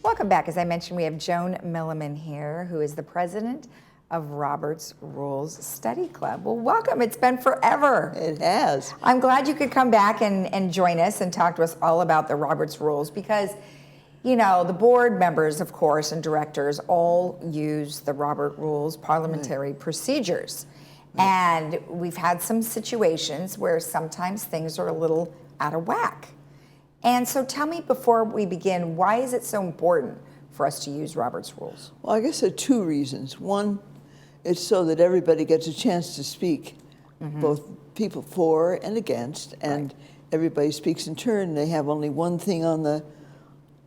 Welcome back. As I mentioned, we have Joan Milliman here, who is the president of Robert's Rules Study Club. Well, welcome. It's been forever. It has. I'm glad you could come back and join us and talk to us all about the Robert's Rules because, you know, the board members, of course, and directors all use the Robert Rules parliamentary procedures. And we've had some situations where sometimes things are a little out of whack. And so tell me before we begin, why is it so important for us to use Robert's Rules? Well, I guess there are two reasons. One, it's so that everybody gets a chance to speak, both people for and against, and everybody speaks in turn. They have only one thing on the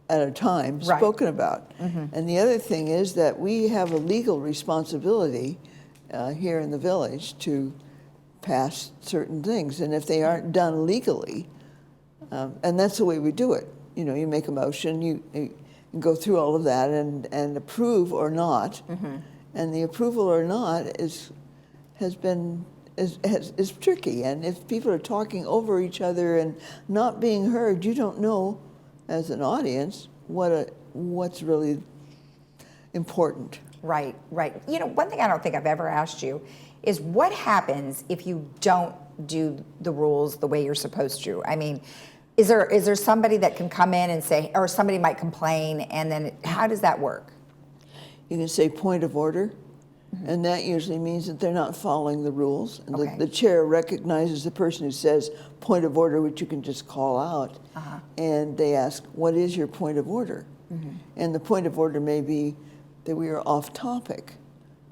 at a time spoken about. And the other thing is that we have a legal responsibility here in the village to pass certain things. And if they aren't done legally, and that's the way we do it. You know, you make a motion, you go through all of that and approve or not. And the approval or not is tricky. And if people are talking over each other and not being heard, you don't know, as an audience, what's really important. Right, right. You know, one thing I don't think I've ever asked you is what happens if you don't do the rules the way you're supposed to? I mean, is there somebody that can come in and say, or somebody might complain, and then how does that work? You can say point of order, and that usually means that they're not following the rules. And the chair recognizes the person who says point of order, which you can just call out, and they ask, what is your point of order? And the point of order may be that we are off topic,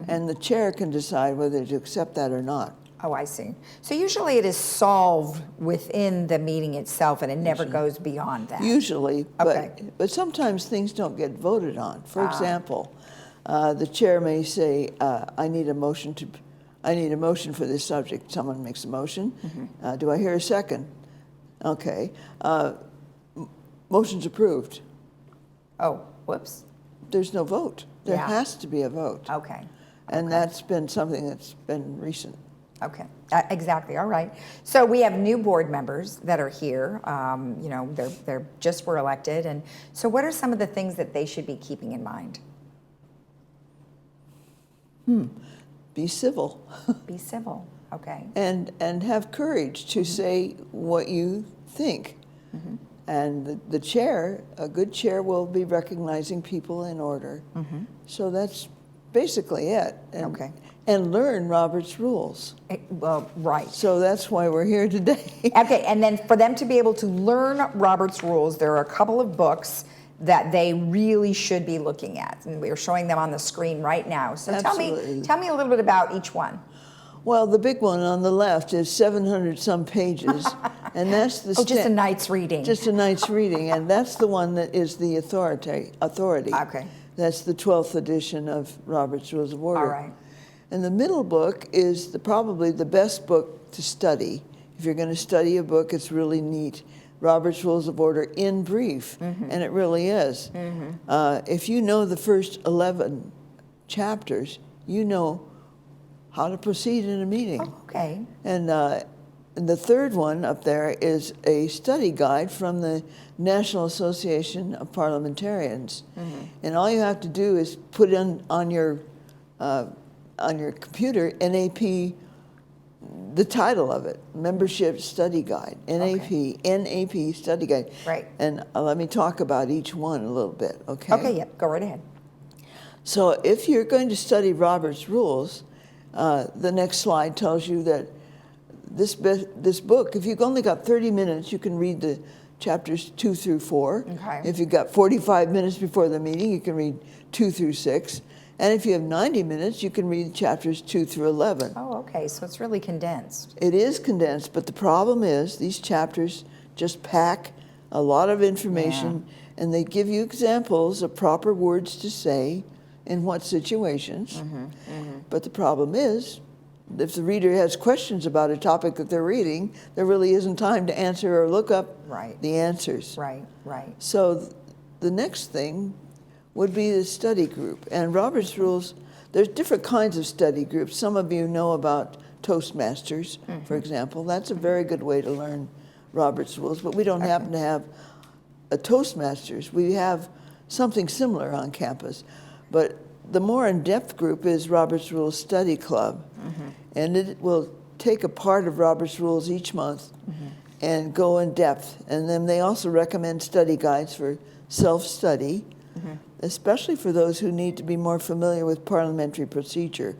and the chair can decide whether to accept that or not. Oh, I see. So usually it is solved within the meeting itself, and it never goes beyond that. Usually, but sometimes things don't get voted on. For example, the chair may say, "I need a motion for this subject." Someone makes a motion. Do I hear a second? Okay. Motion's approved. Oh, whoops. There's no vote. There has to be a vote. Okay. And that's been something that's been recent. Okay, exactly. All right. So we have new board members that are here. You know, they're just were elected, and so what are some of the things that they should be keeping in mind? Be civil. Be civil. Okay. And have courage to say what you think. And the chair, a good chair, will be recognizing people in order. So that's basically it. And, and learn Robert's Rules. Well, right. So that's why we're here today. Okay, and then for them to be able to learn Robert's Rules, there are a couple of books that they really should be looking at, and we are showing them on the screen right now. So tell me a little bit about each one. Well, the big one on the left is 700 some pages, and that's the just a night's reading. Just a night's reading, and that's the one that is the authority. Okay. That's the 12th edition of Robert's Rules of Order. All right. And the middle book is probably the best book to study. If you're going to study a book, it's really neat. Robert's Rules of Order in brief, and it really is. If you know the first 11 chapters, you know how to proceed in a meeting. Oh, okay. And the third one up there is a study guide from the National Association of Parliamentarians. And all you have to do is put in on your computer, NAP, the title of it, Membership Study Guide, NAP Study Guide. Right. And let me talk about each one a little bit, okay? Okay, yeah, go right ahead. So if you're going to study Robert's Rules, the next slide tells you that this book, if you've only got 30 minutes, you can read the chapters 2 through 4. Okay. If you've got 45 minutes before the meeting, you can read 2 through 6. And if you have 90 minutes, you can read chapters 2 through 11. Oh, okay, so it's really condensed. It is condensed, but the problem is these chapters just pack a lot of information, and they give you examples of proper words to say in what situations. But the problem is, if the reader has questions about a topic that they're reading, there really isn't time to answer or look up the answers. Right, right. So the next thing would be the study group. And Robert's Rules, there's different kinds of study groups. Some of you know about Toastmasters, for example. That's a very good way to learn Robert's Rules, but we don't happen to have a Toastmasters. We have something similar on campus. But the more in-depth group is Robert's Rules Study Club. And it will take a part of Robert's Rules each month and go in depth. And then they also recommend study guides for self-study, especially for those who need to be more familiar with parliamentary procedure.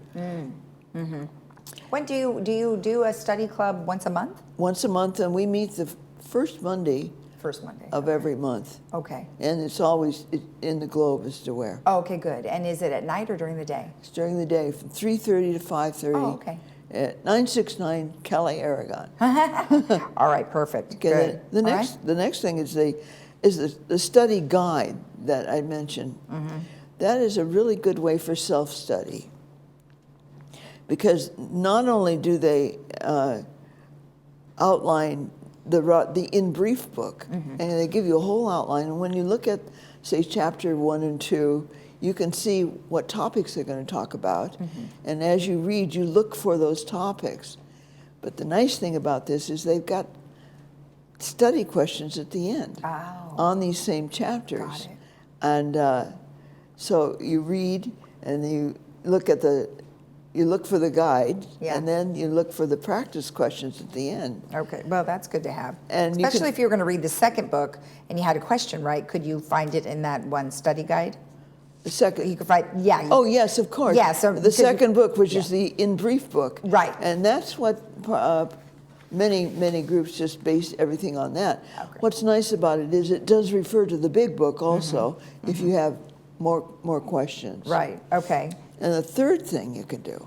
When do you do a study club once a month? Once a month, and we meet the first Monday First Monday. of every month. Okay. And it's always in the globe as to where. Oh, okay, good. And is it at night or during the day? It's during the day from 3:30 to 5:30. Oh, okay. At 969 Cali, Aragon. All right, perfect. Okay, Good. the next thing is the study guide that I mentioned. That is a really good way for self-study, because not only do they outline the in brief book, and they give you a whole outline, and when you look at, say, chapter 1 and 2, you can see what topics they're going to talk about, and as you read, you look for those topics. But the nice thing about this is they've got study questions at the end on these same chapters. Got it. And so you read and you look for the guide, Yeah. and then you look for the practice questions at the end. Okay, well, that's good to have. And you especially can- if you're going to read the second book and you had a question, right? Could you find it in that one study guide? The second. You could find, yeah. Oh, yes, of course. Yeah, so the second book, which yeah. is the in brief book. Right. And that's what many groups just base everything on that. Okay. What's nice about it is it does refer to the big book also if you have more questions. Right, okay. And the third thing you can do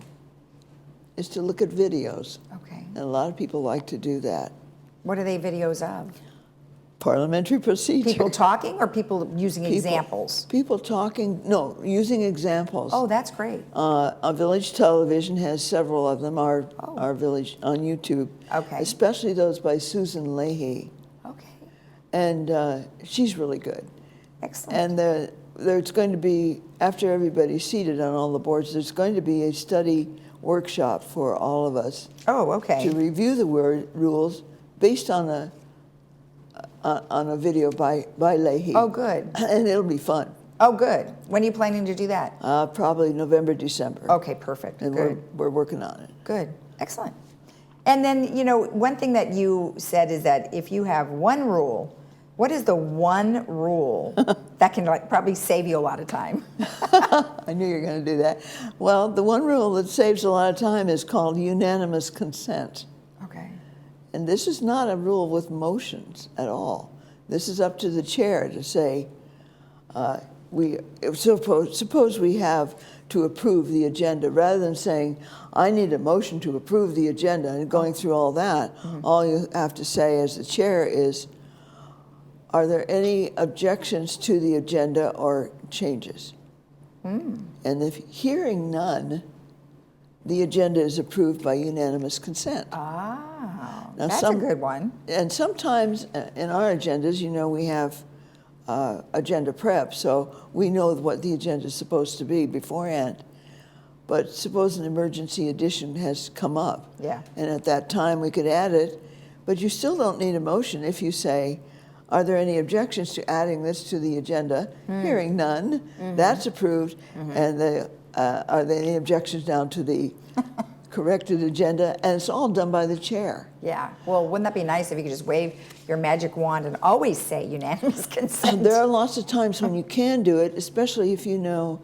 is to look at videos. Okay. And a lot of people like to do that. What are they videos of? Parliamentary procedure. People talking or people using examples? People talking, no, using examples. Oh, that's great. Our village television has several of them, our village on YouTube. Okay. Especially those by Susan Leahy. Okay, And she's really good. excellent. And there's going to be, after everybody's seated on all the boards, there's going to be a study workshop for all of us Oh, okay. to review the rules based on a video by Leahy. Oh, good. And it'll be fun. Oh, good. When are you planning to do that? Probably November, December. Okay, perfect. And Good. we're working on it. Good. Excellent. And then, one thing that you said is that if you have one rule, what is the one rule that can probably save you a lot of time? I knew you were going to do that. Well, the one rule that saves a lot of time is called unanimous consent. Okay. And this is not a rule with motions at all. This is up to the chair to say, suppose we have to approve the agenda, rather than saying, I need a motion to approve the agenda and going through all that, all you have to say as the chair is, are there any objections to the agenda or changes? And if hearing none, the agenda is approved by unanimous consent. Ah, Now, that's a good one. And sometimes in our agendas, we have agenda prep, so we know what the agenda is supposed to be beforehand. But suppose an emergency addition has come up. Yeah. And at that time, we could add it, but you still don't need a motion if you say, are there any objections to adding this to the agenda? Hearing none, that's approved. And are there any objections down to the corrected agenda? And it's all done by the chair. Yeah. Well, wouldn't that be nice if you could just wave your magic wand and always say unanimous consent? There are lots of times when you can do it, especially if you know,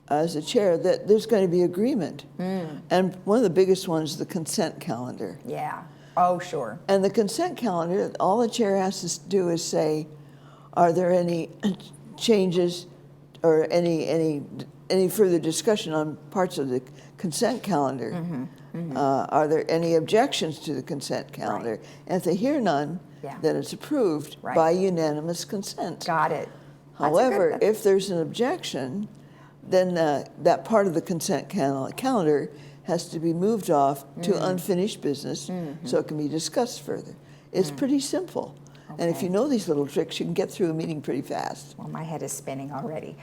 as a chair, that there's going to be agreement. And one of the biggest ones is the consent calendar. Yeah. Oh, sure. And the consent calendar, all the chair has to do is say, are there any changes or any further discussion on parts of the consent calendar? Are there any objections to the consent calendar? Right. And if they hear none, Yeah. then it's approved Right. by unanimous consent. Got it. However, if there's an objection, then that part of the consent calendar has to be moved off to unfinished business so it can be discussed further. It's pretty simple. And if Okay. you know these little tricks, you can get through a meeting pretty fast. Well, my head is spinning already.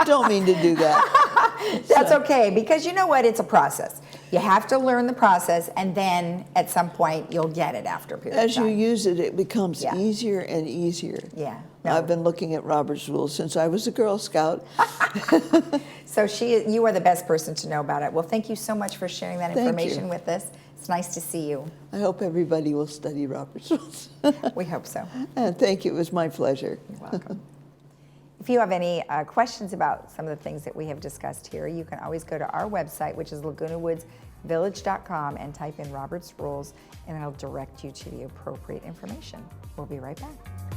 Don't mean to do that. That's okay, because you know what? It's a process. You have to learn the process, and then at some point you'll get it after a period of As you time. use it, it becomes Yeah. easier and easier. Yeah. No. I've been looking at Robert's Rules since I was a Girl Scout. So you are the best person to know about it. Well, thank you so much for sharing that Thank you. information with us. It's nice to see you. I hope everybody will study Robert's Rules. We hope so. And thank you. It was my pleasure. You're welcome. If you have any questions about some of the things that we have discussed here, you can always go to our website, which is lagunawoodsvillage.com, and type in Robert's Rules, and it'll direct you to the appropriate information. We'll be right back.